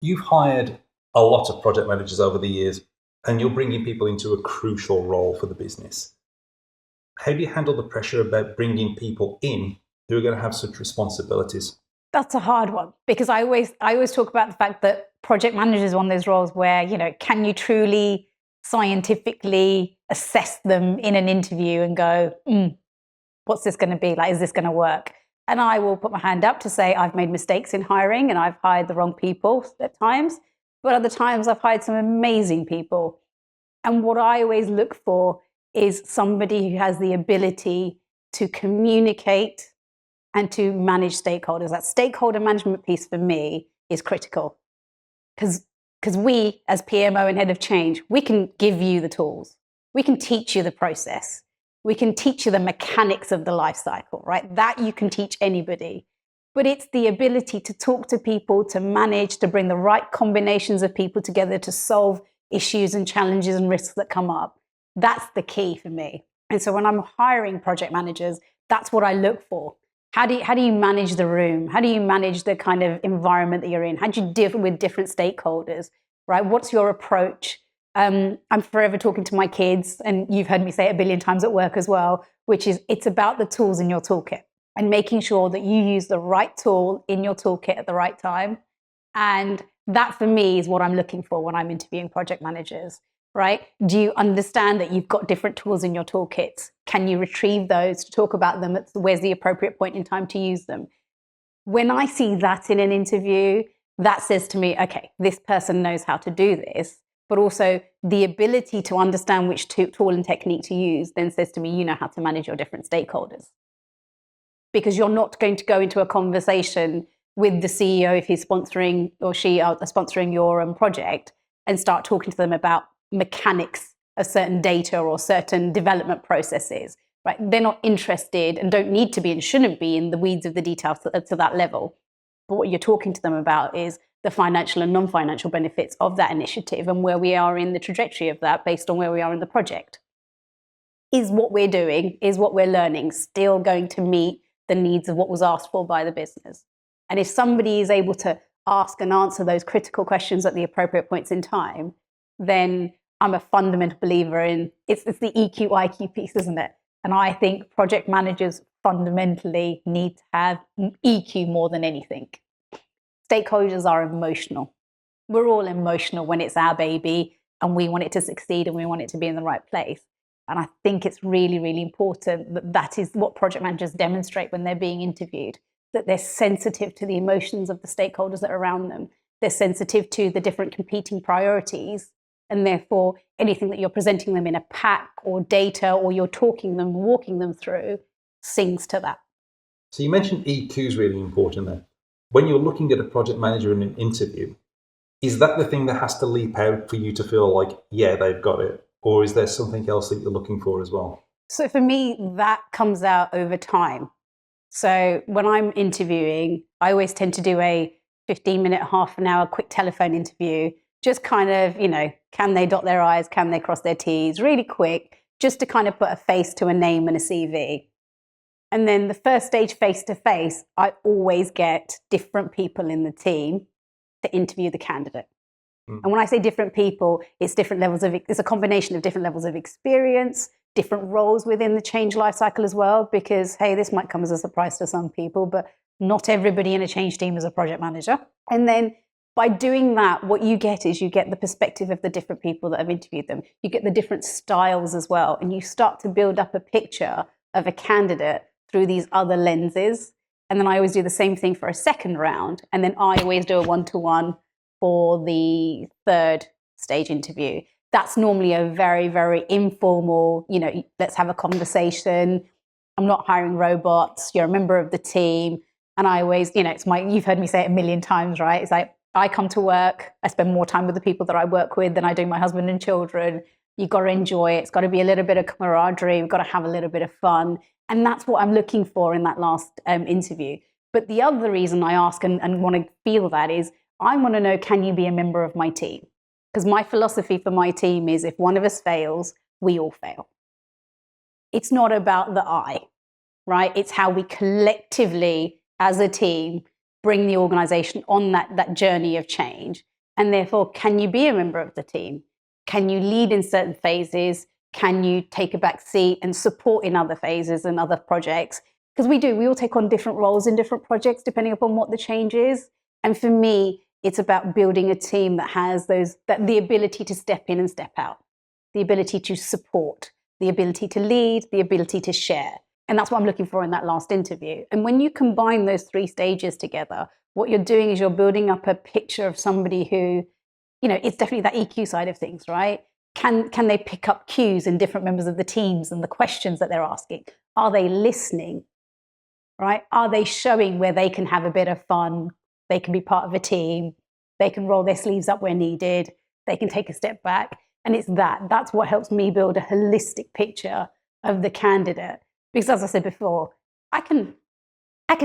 You've hired a lot of project managers over the years, and you're bringing people into a crucial role for the business. How do you handle the pressure about bringing people in who are going to have such responsibilities? That's a hard one, because I always talk about the fact that project manager is one of those roles where, can you truly scientifically assess them in an interview and go, what's this going to be like? Is this going to work? And I will put my hand up to say I've made mistakes in hiring and I've hired the wrong people at times, but other times I've hired some amazing people. And what I always look for is somebody who has the ability to communicate and to manage stakeholders. That stakeholder management piece for me is critical, because we, as PMO and head of change, we can give you the tools. We can teach you the process. We can teach you the mechanics of the life cycle, right? That you can teach anybody. But it's the ability to talk to people, to manage, to bring the right combinations of people together to solve issues and challenges and risks that come up. That's the key for me. And so when I'm hiring project managers, that's what I look for. How do you manage the room? How do you manage the kind of environment that you're in? How do you deal with different stakeholders, right? What's your approach? I'm forever talking to my kids, and you've heard me say it a billion times at work as well, which is it's about the tools in your toolkit and making sure that you use the right tool in your toolkit at the right time. And that for me is what I'm looking for when I'm interviewing project managers, right? Do you understand that you've got different tools in your toolkits? Can you retrieve those to talk about them? Where's the appropriate point in time to use them? When I see that in an interview, that says to me, okay, this person knows how to do this, but also the ability to understand which tool and technique to use then says to me, you know how to manage your different stakeholders. Because you're not going to go into a conversation with the CEO if he's sponsoring or she are sponsoring your project and start talking to them about mechanics of certain data or certain development processes, right? They're not interested and don't need to be and shouldn't be in the weeds of the details to that level. But what you're talking to them about is the financial and non-financial benefits of that initiative and where we are in the trajectory of that based on where we are in the project. Is what we're doing, is what we're learning still going to meet the needs of what was asked for by the business? And if somebody is able to ask and answer those critical questions at the appropriate points in time, then I'm a fundamental believer in it's the EQ, IQ piece, isn't it? And I think project managers fundamentally need to have EQ more than anything. Stakeholders are emotional. We're all emotional when it's our baby and we want it to succeed and we want it to be in the right place. And I think it's really, really important that that is what project managers demonstrate when they're being interviewed, that they're sensitive to the emotions of the stakeholders that are around them. They're sensitive to the different competing priorities. And therefore, anything that you're presenting them in a pack or data or you're talking them, walking them through, sings to that. So you mentioned EQ is really important there. When you're looking at a project manager in an interview, is that the thing that has to leap out for you to feel like, yeah, they've got it? Or is there something else that you're looking for as well? So for me, that comes out over time. So when I'm interviewing, I always tend to do a 15-minute, half an hour quick telephone interview, just kind of, can they dot their I's, can they cross their T's, really quick, just to kind of put a face to a name and a CV. And then the first stage face-to-face, I always get different people in the team to interview the candidate. And when I say different people, it's a combination of different levels of experience, different roles within the change lifecycle as well, because, hey, this might come as a surprise to some people, but not everybody in a change team is a project manager. And then by doing that, what you get is you get the perspective of the different people that have interviewed them. You get the different styles as well. And you start to build up a picture of a candidate through these other lenses. And then I always do the same thing for a second round. And then I always do a one-to-one for the third stage interview. That's normally a very, very informal, let's have a conversation. I'm not hiring robots. You're a member of the team. And I always, you've heard me say it a million times, right? It's like, I come to work, I spend more time with the people that I work with than I do my husband and children. You've got to enjoy it. It's got to be a little bit of camaraderie. We've got to have a little bit of fun. And that's what I'm looking for in that last interview. But the other reason I ask and want to feel that is I want to know, can you be a member of my team? Because my philosophy for my team is if one of us fails, we all fail. It's not about the I, right? It's how we collectively, as a team, bring the organization on that journey of change? And therefore, can you be a member of the team? Can you lead in certain phases? Can you take a back seat and support in other phases and other projects? Because we all take on different roles in different projects depending upon what the change is. And for me, it's about building a team that has the ability to step in and step out, the ability to support, the ability to lead, the ability to share. And that's what I'm looking for in that last interview. And when you combine those three stages together, what you're doing is you're building up a picture of somebody who, it's definitely that EQ side of things, right? Can they pick up cues in different members of the teams and the questions that they're asking? Are they listening, right? Are they showing where they can have a bit of fun? They can be part of a team. They can roll their sleeves up where needed. They can take a step back. And that's what helps me build a holistic picture of the candidate. Because as I said before, I can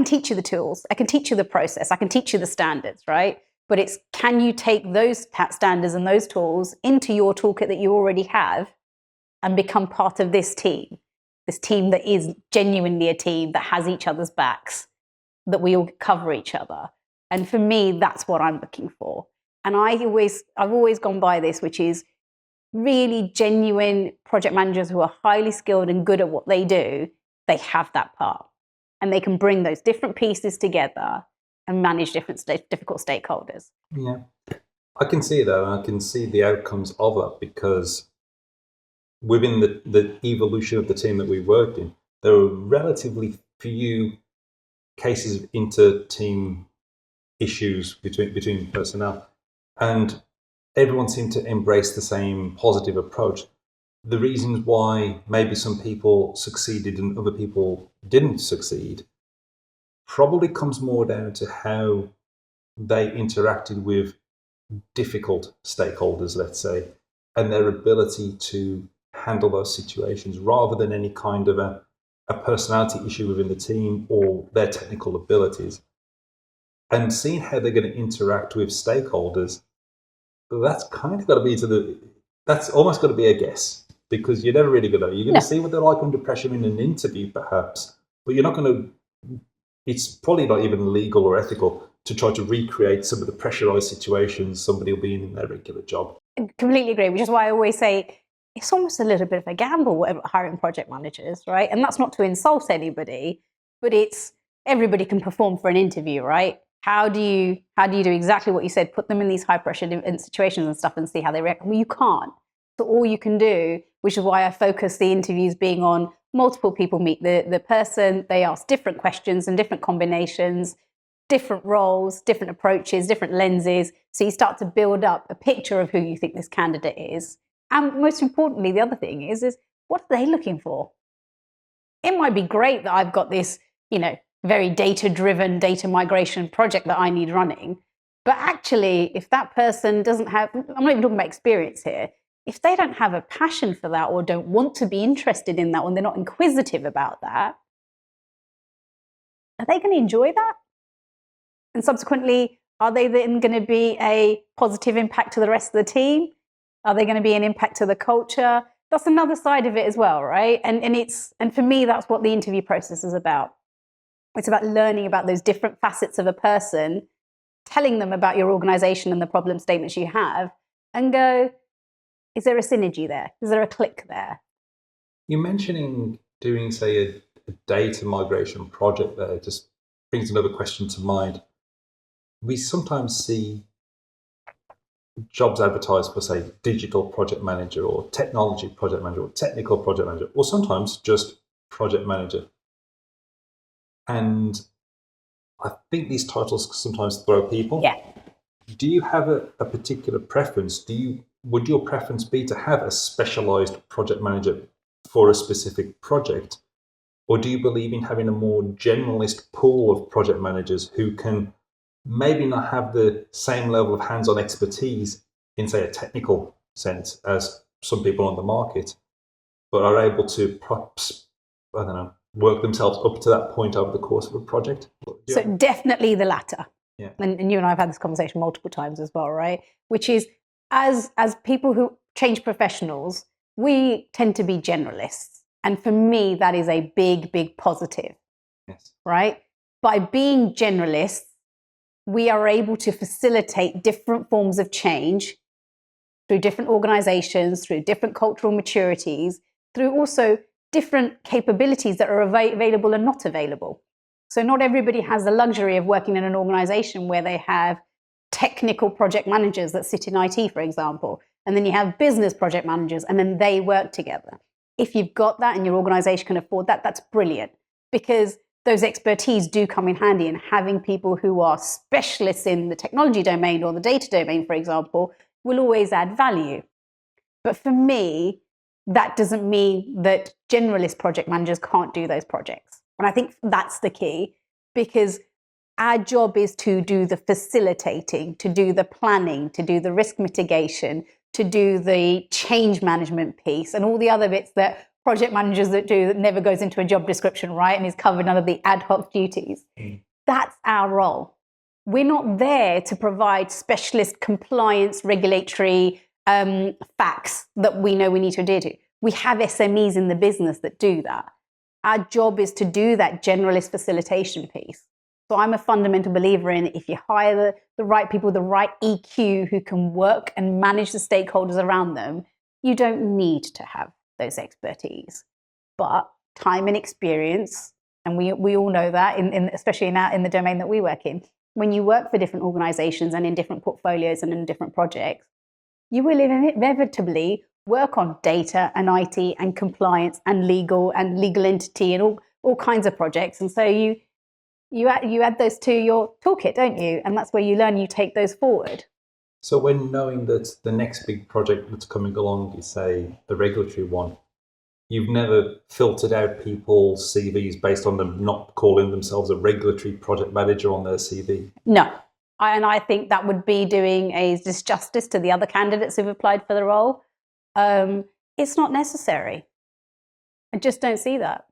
teach you the tools. I can teach you the process. I can teach you the standards, right? But it's, can you take those standards and those tools into your toolkit that you already have and become part of this team that is genuinely a team that has each other's backs, that we all cover each other. And for me, that's what I'm looking for. And I've always gone by this, which is really genuine project managers who are highly skilled and good at what they do. They have that part, and they can bring those different pieces together and manage different difficult stakeholders. Yeah, I can see that, and I can see the outcomes of that, because within the evolution of the team that we worked in, there were relatively few cases of inter-team issues between personnel, and everyone seemed to embrace the same positive approach. The reasons why maybe some people succeeded and other people didn't succeed probably comes more down to how they interacted with difficult stakeholders, let's say, and their ability to handle those situations, rather than any kind of a personality issue within the team or their technical abilities. And seeing how they're going to interact with stakeholders, that's kind of got to be that's almost got to be a guess, because you're never really going to, you're going to see what they're like under pressure in an interview perhaps, but you're not going to, it's probably not even legal or ethical to try to recreate some of the pressurized situations somebody will be in their regular job. I completely agree, which is why I always say it's almost a little bit of a gamble hiring project managers, right? And that's not to insult anybody, but it's, everybody can perform for an interview, right? How do you do exactly what you said, put them in these high pressure situations and stuff and see how they react? Well, you can't. So all you can do, which is why I focus the interviews being on multiple people meet the person, they ask different questions and different combinations, different roles, different approaches, different lenses. So you start to build up a picture of who you think this candidate is. And most importantly, the other thing is what are they looking for? It might be great that I've got this, very data-driven data migration project that I need running. But actually, if that person doesn't have, I'm not even talking about experience here, if they don't have a passion for that or don't want to be interested in that, when they're not inquisitive about that, are they going to enjoy that? And subsequently, are they then going to be a positive impact to the rest of the team? Are they going to be an impact to the culture? That's another side of it as well, right? And for me, that's what the interview process is about. It's about learning about those different facets of a person, telling them about your organization and the problem statements you have, and go, is there a synergy there? Is there a click there? You're mentioning doing, say, a data migration project there just brings another question to mind. We sometimes see jobs advertised for, say, digital project manager or technology project manager or technical project manager, or sometimes just project manager. And I think these titles sometimes throw people. Yeah. Do you have a particular preference? Would your preference be to have a specialized project manager for a specific project? Or do you believe in having a more generalist pool of project managers who can maybe not have the same level of hands-on expertise in, say, a technical sense as some people on the market, but are able to perhaps, work themselves up to that point over the course of a project? So definitely the latter. Yeah. And you and I have had this conversation multiple times as well, right? Which is, as people who change professionals, we tend to be generalists. And for me, that is a big, big positive. Yes. Right? By being generalists, we are able to facilitate different forms of change through different organizations, through different cultural maturities, through also different capabilities that are available and not available. So not everybody has the luxury of working in an organization where they have technical project managers that sit in IT, for example, and then you have business project managers, and then they work together. If you've got that and your organization can afford that, that's brilliant, because those expertise do come in handy, and having people who are specialists in the technology domain or the data domain, for example, will always add value. But for me, that doesn't mean that generalist project managers can't do those projects. And I think that's the key, because our job is to do the facilitating, to do the planning, to do the risk mitigation, to do the change management piece, and all the other bits that project managers that do that never goes into a job description, right? And is covered under the ad hoc duties. That's our role. We're not there to provide specialist compliance, regulatory facts that we know we need to adhere to. We have SMEs in the business that do that. Our job is to do that generalist facilitation piece. So I'm a fundamental believer in, if you hire the right people, the right EQ who can work and manage the stakeholders around them, you don't need to have those expertise. But time and experience, and we all know that, especially in the domain that we work in, when you work for different organizations and in different portfolios and in different projects, you will inevitably work on data and IT and compliance and legal entity and all kinds of projects. And so you add those to your toolkit, don't you? And that's where you learn, you take those forward. So when knowing that the next big project that's coming along is, say, the regulatory one, you've never filtered out people's CVs based on them not calling themselves a regulatory project manager on their CV? No. And I think that would be doing a disjustice to the other candidates who've applied for the role. It's not necessary. I just don't see that.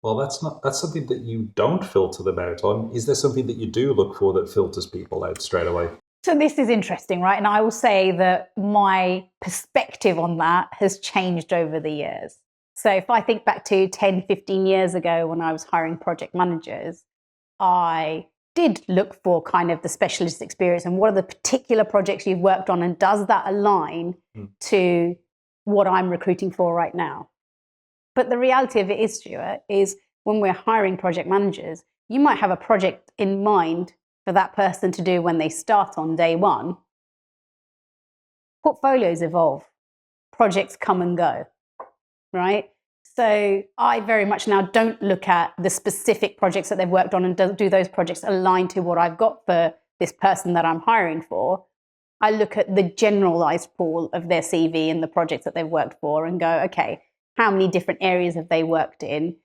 Well, that's something that you don't filter them out on. Is there something that you do look for that filters people out straight away? So this is interesting, right? And I will say that my perspective on that has changed over the years. So if I think back to 10, 15 years ago when I was hiring project managers, I did look for kind of the specialist experience and what are the particular projects you've worked on, and does that align to what I'm recruiting for right now? But the reality of it is, Stuart, is when we're hiring project managers, you might have a project in mind for that person to do when they start on day one. Portfolios evolve, projects come and go, right? So I very much now don't look at the specific projects that they've worked on and do those projects align to what I've got for this person that I'm hiring for. I look at the generalized pool of their CV and the projects that they've worked for and go, okay, how many different areas have they worked in?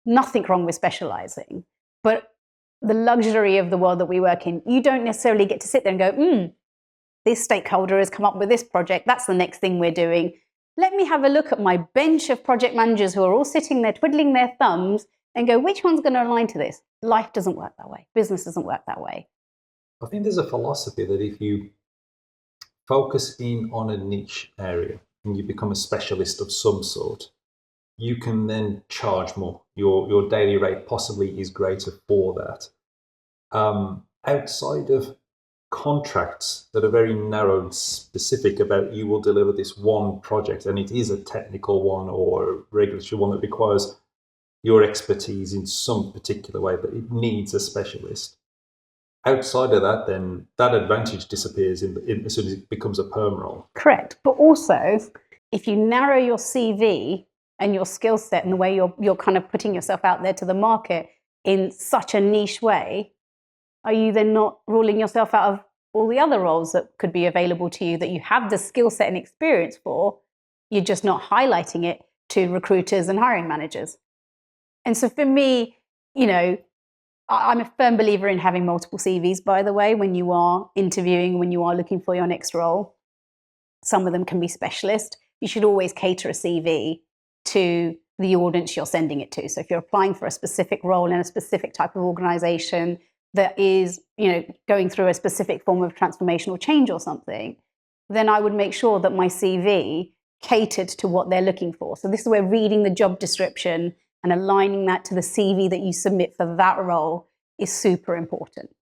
Nothing wrong with specializing, but the luxury of the world that we work in, you don't necessarily get to sit there and go, this stakeholder has come up with this project, that's the next thing we're doing. Let me have a look at my bench of project managers who are all sitting there twiddling their thumbs and go, which one's going to align to this? Life doesn't work that way. Business doesn't work that way. I think there's a philosophy that if you focus in on a niche area and you become a specialist of some sort, you can then charge more. Your daily rate possibly is greater for that. Outside of contracts that are very narrow and specific about you will deliver this one project, and it is a technical one or a regulatory one that requires your expertise in some particular way, but it needs a specialist. Outside of that, then that advantage disappears as soon as it becomes a perm role. Correct. But also, if you narrow your CV and your skill set and the way you're kind of putting yourself out there to the market in such a niche way, are you then not ruling yourself out of all the other roles that could be available to you that you have the skill set and experience for? You're just not highlighting it to recruiters and hiring managers. And so for me, I'm a firm believer in having multiple CVs, by the way, when you are interviewing, when you are looking for your next role. Some of them can be specialist. You should always cater a CV to the audience you're sending it to. So if you're applying for a specific role in a specific type of organization that is, going through a specific form of transformational change or something, then I would make sure that my CV catered to what they're looking for. So this is where reading the job description and aligning that to the CV that you submit for that role is super important.